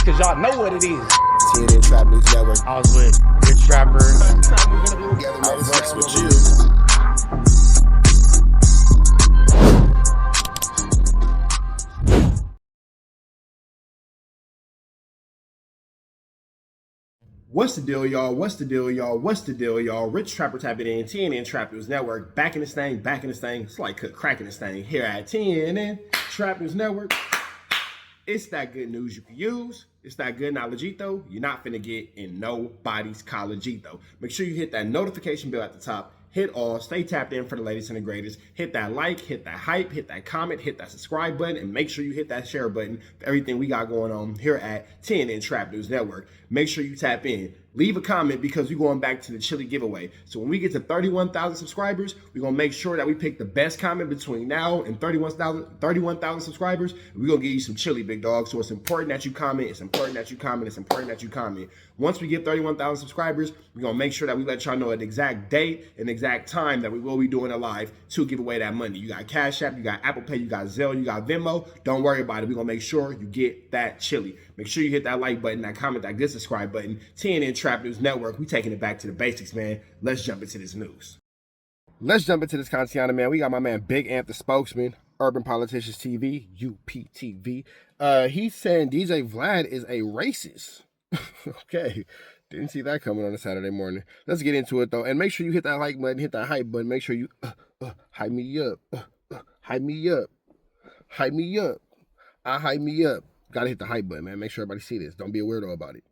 cause y'all know what it is. TNN Trap News Network. I was with Rich Trapper. I fucks with you. What's the deal, y'all? What's the deal, y'all? What's the deal, y'all? Rich Trapper tapping in, TNN Trap News Network. Back in this thing, back in this thing. It's like cracking this thing here at TNN Trap News Network. It's that good news you can use. It's that good knowledgeito you're not finna get in nobody's collegeito. Make sure you hit that notification bell at the top. Hit all, stay tapped in for the latest and the greatest. Hit that like, hit that hype, hit that comment, hit that subscribe button, and make sure you hit that share button for everything we got going on here at TNN Trap News Network. Make sure you tap in. Leave a comment because we're going back to the chili giveaway. So when we get to 31,000 subscribers, we're going to make sure that we pick the best comment between now and 31,000 subscribers. And we're going to give you some chili, big dog. So it's important that you comment. It's important that you comment. It's important that you comment. Once we get 31,000 subscribers, we're going to make sure that we let y'all know an exact date and exact time that we will be doing a live to give away that money. You got Cash App, you got Apple Pay, you got Zelle, you got Venmo. Don't worry about it. We're going to make sure you get that chili. Make sure you hit that like button, that comment, that good subscribe button. TNN Trap News Network. We taking it back to the basics, man. Let's jump into this news. Let's jump into this content, man. We got my man Big Amp, the spokesman, Urban Politicians TV, UPTV. He's saying DJ Vlad is a racist. Okay. Didn't see that coming on a Saturday morning. Let's get into it, though. And make sure you hit that like button, hit that hype button. Make sure you hype me up. Hype me up. Hype me up. Hype me up. Gotta hit the hype button, man. Make sure everybody see this. Don't be a weirdo about it.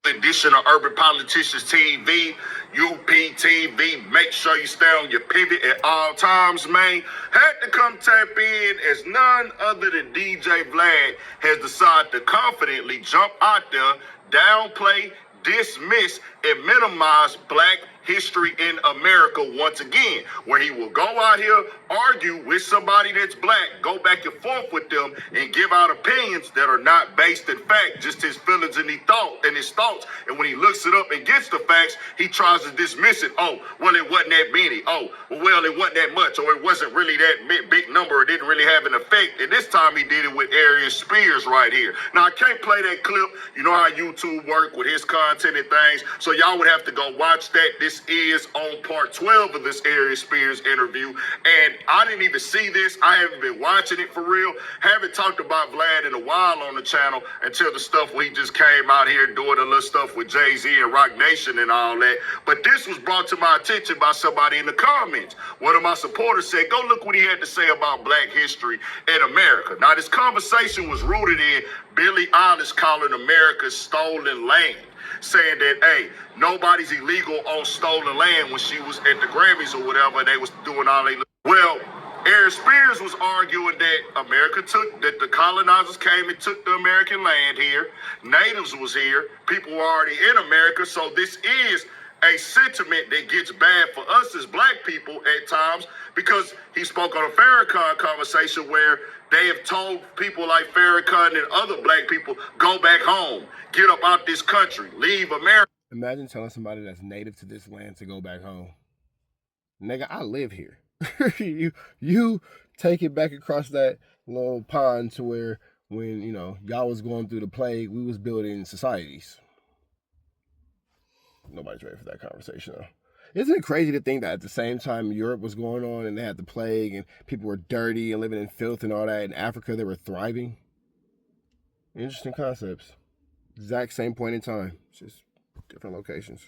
Edition of Urban Politicians TV, UPTV. Make sure you stay on your pivot at all times, man. Had to come tap in as none other than DJ Vlad has decided to confidently jump out there, downplay, dismiss, and minimize Black history in America once again, where he will go out here, argue with somebody that's Black, go back and forth with them, and give out opinions that are not based in fact, just his feelings and his thoughts. And when he looks it up and gets the facts, he tries to dismiss it. Oh, well, it wasn't that many. Oh, well, it wasn't that much, or it wasn't really that big number. It didn't really have an effect. And this time he did it with Aries Spears right here. Now, I can't play that clip. You know how YouTube work with his content and things. So y'all would have to go watch that. This is on part 12 of this Aries Spears interview. And I didn't even see this. I haven't been watching it for real. Haven't talked about Vlad in a while on the channel until the stuff where he just came out here doing a little stuff with Jay-Z and Rock Nation and all that. But this was brought to my attention by somebody in the comments. One of my supporters said, go look what he had to say about Black history in America. Now, this conversation was rooted in Billie Eilish calling America stolen land, saying that, hey, nobody's illegal on stolen land when she was at the Grammys or whatever, and they was doing all they... Well, Aaron Spears was arguing that that the colonizers came and took the American land here. Natives was here. People were already in America. So this is a sentiment that gets bad for us as Black people at times, because he spoke on a Farrakhan conversation where they have told people like Farrakhan and other Black people, go back home, get up out this country, leave America. Imagine telling somebody that's native to this land to go back home. Nigga, I live here. you take it back across that little pond to where when, you know, y'all was going through the plague, we was building societies. Nobody's ready for that conversation, though. Isn't it crazy to think that at the same time Europe was going on and they had the plague and people were dirty and living in filth and all that, in Africa they were thriving? Interesting concepts. Exact same point in time. It's just different locations.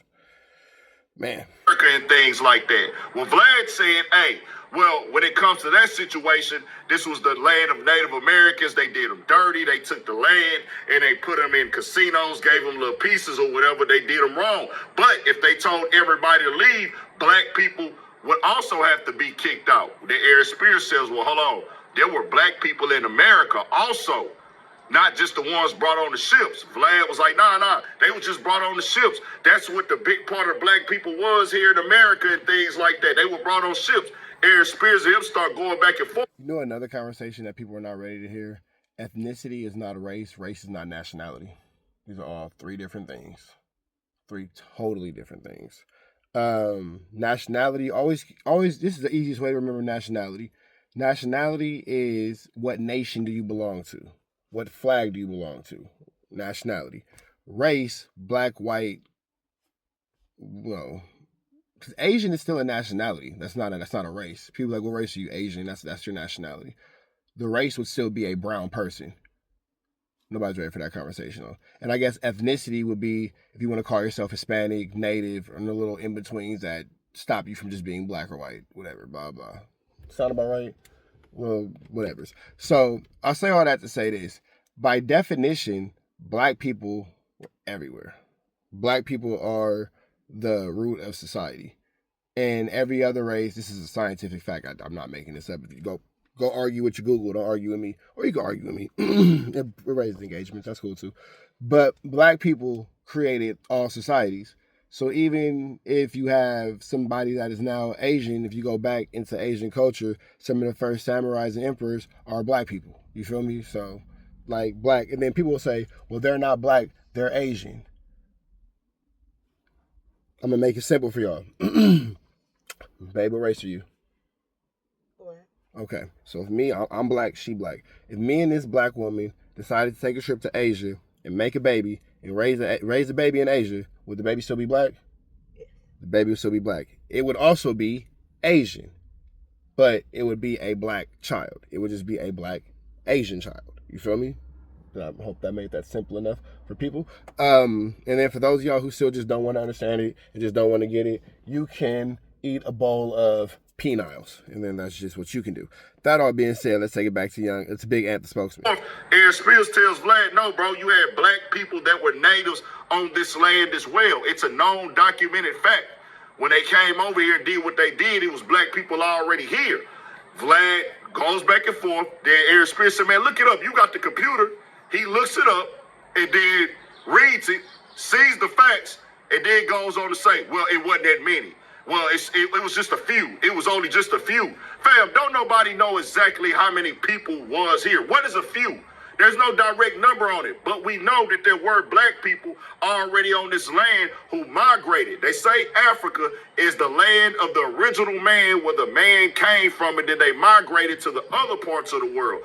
Man. And things like that. Well, Vlad said, hey, well, when it comes to that situation, this was the land of Native Americans. They did them dirty. They took the land and they put them in casinos, gave them little pieces or whatever. They did them wrong. But if they told everybody to leave, Black people would also have to be kicked out. The Aries Spears says, well, hold on. There were Black people in America also, not just the ones brought on the ships. Vlad was like, nah, they were just brought on the ships. That's what the big part of Black people was here in America and things like that. They were brought on ships. Aaron Spears and him start going back and forth. You know another conversation that people are not ready to hear? Ethnicity is not a race. Race is not nationality. These are all three different things. Three totally different things. Nationality, always, this is the easiest way to remember nationality. Nationality is what nation do you belong to? What flag do you belong to? nationality. Race, black, white, well, because Asian is still a nationality. That's not a race. People are like, what race are you? Asian. That's your nationality. The race would still be a brown person. Nobody's ready for that conversation, though. And I guess ethnicity would be if you want to call yourself Hispanic, Native, or the little in-betweens that stop you from just being black or white, whatever, blah, blah. Sound about right? Well, whatever. So I'll say all that to say this. By definition, black people are everywhere. Black people are the root of society. And every other race, this is a scientific fact. I'm not making this up. If you go argue with your Google, don't argue with me. Or you can argue with me. It raises engagement. That's cool too. But black people created all societies. So even if you have somebody that is now Asian, if you go back into Asian culture, some of the first samurais and emperors are black people. You feel me? So like black. And then people will say, well, they're not black, they're Asian. I'm going to make it simple for y'all. Babe, what race are you? Black. Okay, so if me, I'm black, she black. If me and this black woman decided to take a trip to Asia and make a baby and raise a baby in Asia, would the baby still be black? Yes. The baby would still be black. It would also be Asian, but it would be a black child. It would just be a black Asian child. You feel me? I hope that made that simple enough for people. And then for those of y'all who still just don't want to understand it and just don't want to get it, you can eat a bowl of peniles, and then that's just what you can do. That all being said, let's take it back to Young. It's a big Ant, the spokesman. Aaron Spears tells Vlad, no, bro, you had black people that were natives on this land as well. It's a known documented fact. When they came over here and did what they did, it was black people already here. Vlad goes back and forth. Then Aaron Spears said, man, look it up. You got the computer. He looks it up and then reads it, sees the facts, and then goes on to say, well, it wasn't that many. Well, it was just a few. It was only just a few. Fam, don't nobody know exactly how many people was here. What is a few? There's no direct number on it, but we know that there were black people already on this land who migrated. They say Africa is the land of the original man, where the man came from, and then they migrated to the other parts of the world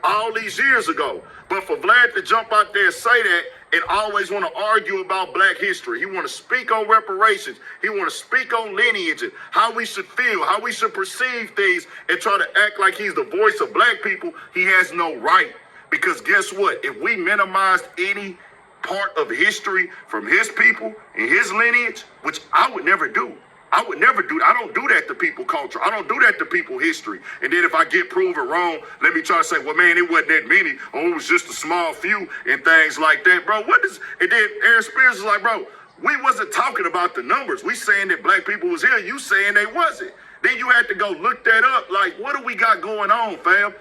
all these years ago. But for Vlad to jump out there and say that and always want to argue about black history, he want to speak on reparations, he want to speak on lineage and how we should feel, how we should perceive things, and try to act like he's the voice of black people, he has no right. Because guess what? If we minimized any part of history from his people and his lineage, which I would never do. I would never do that. I don't do that to people culture. I don't do that to people history. And then if I get proven wrong, let me try to say, well, man, it wasn't that many. Or it was just a small few and things like that. Bro, what is... And then Aaron Spears is like, bro, we wasn't talking about the numbers. We saying that black people was here. You saying they wasn't. Then you had to go look that up. Like, what do we got going on, fam?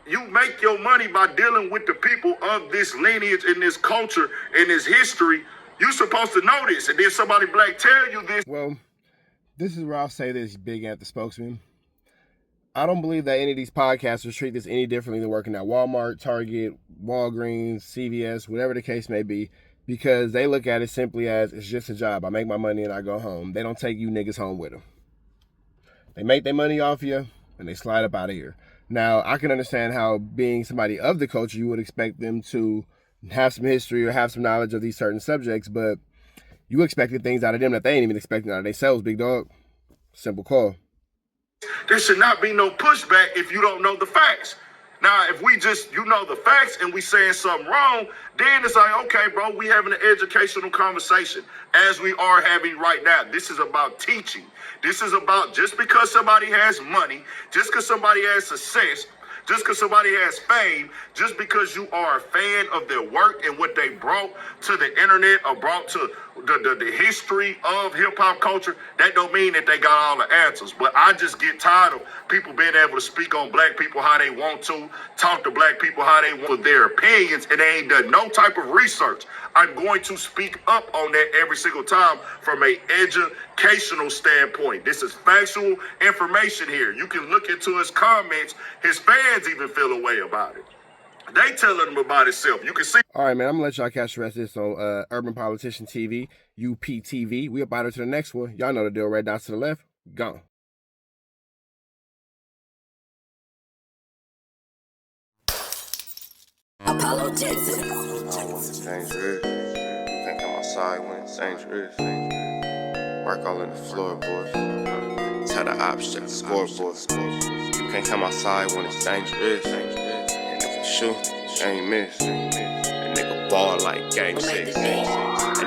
You make your money by dealing with the people of this lineage and this culture and this history. You supposed to know this. And then somebody black tell you this. Well, this is where I'll say this, big Ant, the spokesman. I don't believe that any of these podcasters treat this any differently than working at Walmart, Target, Walgreens, CVS, whatever the case may be, because they look at it simply as it's just a job. I make my money and I go home. They don't take you niggas home with them. They make their money off you and they slide up out of here. Now, I can understand how being somebody of the culture, you would expect them to have some history or have some knowledge of these certain subjects, but you expected things out of them that they ain't even expecting out of themselves, big dog. Simple call. There should not be no pushback if you don't know the facts. Now, if we just, you know the facts and we saying something wrong, then it's like, okay, bro, we having an educational conversation as we are having right now. This is about teaching. This is about just because somebody has money, just because somebody has success, just because somebody has fame, just because you are a fan of their work and what they brought to the internet or brought to the history of hip-hop culture, that don't mean that they got all the answers. But I just get tired of people being able to speak on black people how they want to, talk to black people how they want their opinions, and they ain't done no type of research. I'm going to speak up on that every single time from an educational standpoint. This is factual information here. You can look into his comments. His fans even feel a way about it. They telling him about itself. You can see. All right, man, I'm going to let y'all catch the rest of this on Urban Politician TV, UPTV. We about to the next one. Y'all know the deal. Right down to the left. Gone. Apollo Texas. when it's dangerous. You can't come outside when it's dangerous. Work all in the floorboard. Tell the ops, check the scoreboard. You can't come outside when it's dangerous. And if you shoot, you ain't miss. A nigga ball like game 6. A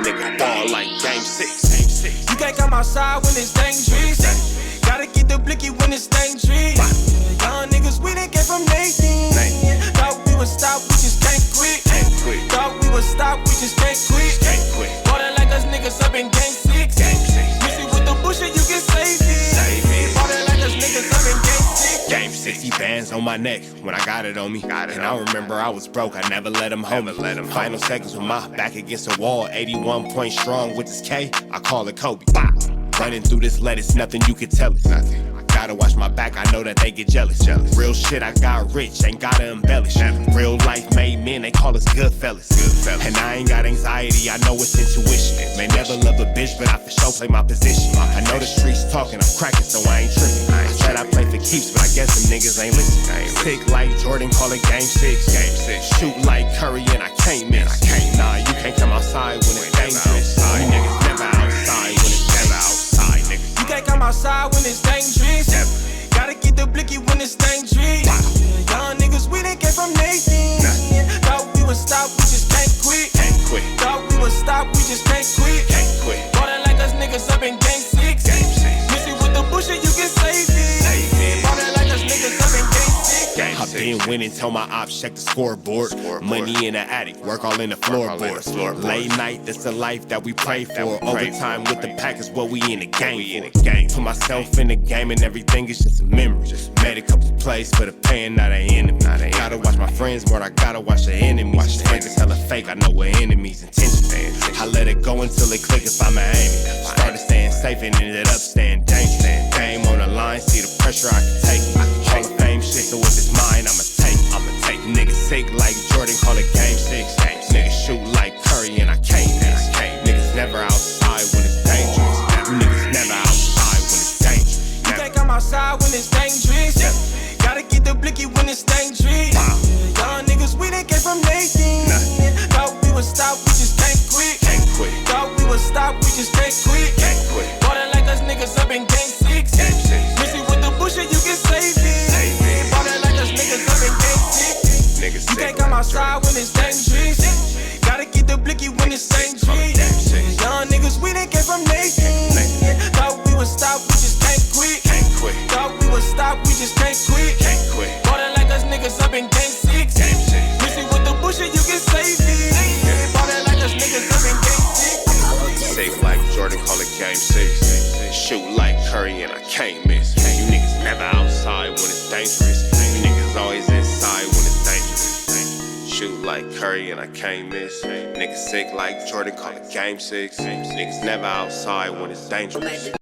nigga ball like game 6. You can't come outside when it's dangerous. Gotta get the blicky when it's dangerous. Young niggas, we done came from Nathan. Thought we would stop, we just can't quit. Thought we would stop, we just can't quit. Ballin' like us niggas up in game 6. Missy with the bullshit, you can save it. Ballin' like us niggas up in game 6. Game 60 bands on my neck when I got it on me. And I remember I was broke, I never let them hold me. Final seconds with my back against the wall. 81 point strong with this K, I call it Kobe. Running through this lettuce, nothing you can tell us. Gotta watch my back, I know that they get jealous. Real shit, I got rich, ain't gotta embellish. Real life made men, they call us good fellas. And I ain't got anxiety, I know it's intuition. May never love a bitch, but I for sure play my position. I know the streets talking, I'm cracking, so I ain't tripping. I said I play for keeps, but I guess them niggas ain't listening. Sick like Jordan, call it game 6. Shoot like Curry, and I can't miss. Nah, you can't come outside when it's dangerous. You niggas never outside when it's never outside, nigga. You can't come outside when it's dangerous. Gotta get the blicky when it's dangerous. Young niggas, we done came from Nathan. Thought we would stop, we just can't quit. Thought we would stop, we just can't quit. Ballin' like us niggas up in game 6. Missy with the bullshit, you can save it. Ballin' like us niggas up in game 6. I've been winning, tell my ops, check the scoreboard. Money in the attic, work all in the floorboards. Late night, that's the life that we pray for. Overtime with the pack is what we in the game for. Put myself in the game and everything is just a memory. Made a couple plays for the pain, not an enemy. Gotta watch my friends more, I gotta watch the enemies. Friends is hella fake, I know what enemies' intentions. I let it go until it click if I'm aiming. Started staying safe and ended up staying dangerous. Game on the line, see the pressure I can take. Hall of Fame shit, so if it's mine, I'ma take. Niggas sick like Jordan, call it game 6. Niggas shoot like Curry, and I can't miss. Niggas never outside when it's dangerous. Niggas never outside when it's dangerous. You can't come outside when it's dangerous. Gotta get the blicky when it's dangerous. Young niggas, we done came from Nathan. Thought we would stop, we just can't quit. Thought we would stop, we just can't quit. Ballin' like us niggas up in game 6. Missy with the bullshit, you can save it. Ballin' like us niggas up in game 6. You can't come outside when it's dangerous. Gotta get the blicky when it's dangerous. Young niggas, we done came from Nathan. Thought we would stop, we just can't quit. Thought we would stop, we just can't quit. Ballin' like us niggas up in game 6. Missy with the bullshit, you can save it. Ballin' like us niggas up in game 6. Safe like Jordan, call it game 6. Shoot like Curry, and I can't miss. You niggas never outside when it's dangerous. You niggas always inside when it's dangerous. Shoot like Curry, and I can't miss. Niggas sick like Jordan, call it game 6. Niggas never outside when it's dangerous.